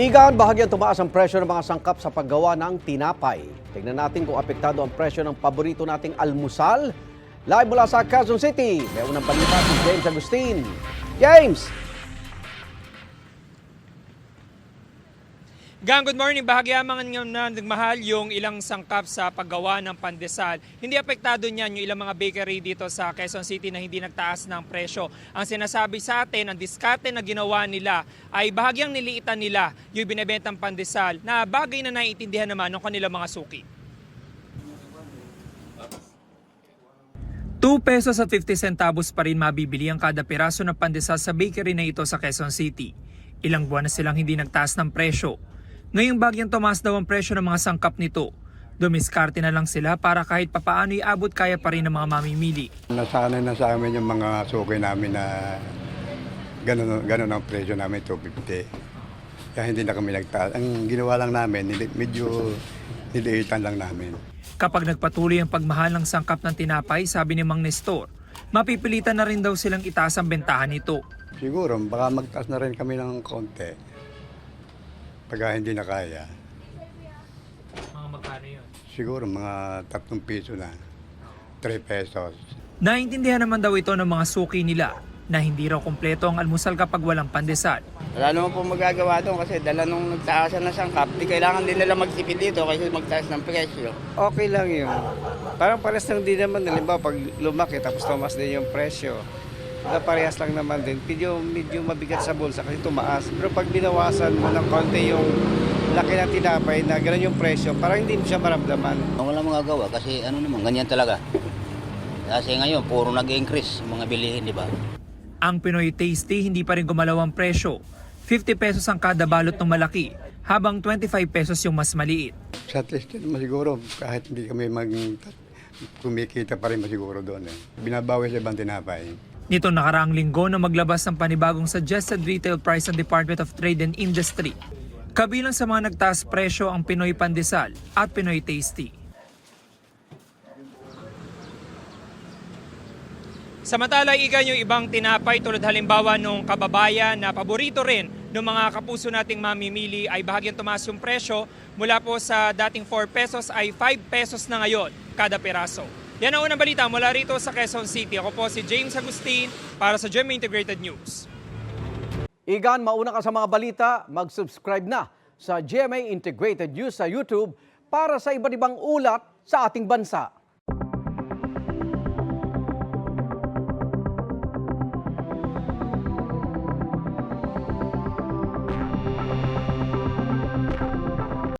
Igan, bahagyang tumaas ang presyo ng mga sangkap sa paggawa ng tinapay. Tingnan natin kung apektado ang presyo ng paborito nating almusal. Live mula sa Quezon City, may unang balita si James Agustin. James! Gang, good morning. Bahagyaman na nagmahal yung ilang sangkap sa paggawa ng pandesal. Hindi apektado niyan yung ilang mga bakery dito sa Quezon City na hindi nagtaas ng presyo. Ang sinasabi sa atin, ang diskarte na ginawa nila ay bahagyang niliitan nila yung binibentang pandesal na bagay na naiintindihan naman ng kanilang mga suki. 2 pesos at 50 centavos pa rin mabibili ang kada piraso ng pandesal sa bakery na ito sa Quezon City. Ilang buwan na silang hindi nagtaas ng presyo. Ngayong bagyang tumaas daw ang presyo ng mga sangkap nito. Dumiskarte na lang sila para kahit papaano iabot kaya pa rin ng mga mamimili. Nasanay na sa amin yung mga suki namin na gano'n ang presyo namin, 250. Kaya hindi na kami nagtaas. Ang ginawa lang namin, medyo niliitan lang namin. Kapag nagpatuloy ang pagmahal ng sangkap ng tinapay, sabi ni Mang Nestor, mapipilitan na rin daw silang itaas ang bentahan nito. Siguro, baka magtaas na rin kami ng konti. Pagka hindi na kaya. Mga magkano yun? Siguro mga 3 piso na. 3 pesos. Naintindihan naman daw ito ng mga suki nila na hindi raw kumpleto ang almusal kapag walang pandesal. Wala naman po magagawa doon kasi dala nung nagtaasan na sangkap, di kailangan din nila magtipid dito kasi magtaas ng presyo. Okay lang yun. Parang pares lang din naman. Halimbawa, pag lumaki tapos tumaas din yung presyo, parehas lang naman din. Medyo mabigat sa bulsa kasi tumaas. Pero pag binawasan mo ng konti yung laki ng tinapay na gano'n yung presyo, parang hindi mo siya maramdaman. Wala magagawa kasi ano naman, ganyan talaga. Kasi ngayon, puro nag-increase mga bilihin, di ba? Ang Pinoy Tasty hindi pa rin gumalaw ang presyo. 50 pesos ang kada balot ng malaki, habang 25 pesos yung mas maliit. Sa test naman siguro, kahit hindi kami kumikita pa rin masiguro doon. Binabawi sa ibang tinapay. Nito nakaraang linggo na maglabas ng panibagong suggested retail price ng Department of Trade and Industry. Kabilang sa mga nagtaas presyo ang Pinoy Pandesal at Pinoy Tasty. Samantala, igan yung ibang tinapay tulad halimbawa nung kababayan na paborito rin ng mga kapuso nating mamimili ay bahagyang tumaas yung presyo mula po sa dating 4 pesos ay 5 pesos na ngayon kada piraso. Yan ang unang balita mula rito sa Quezon City. Ako po si James Agustin para sa GMA Integrated News. Igan, mauna ka sa mga balita, mag-subscribe na sa GMA Integrated News sa YouTube para sa iba't ibang ulat sa ating bansa.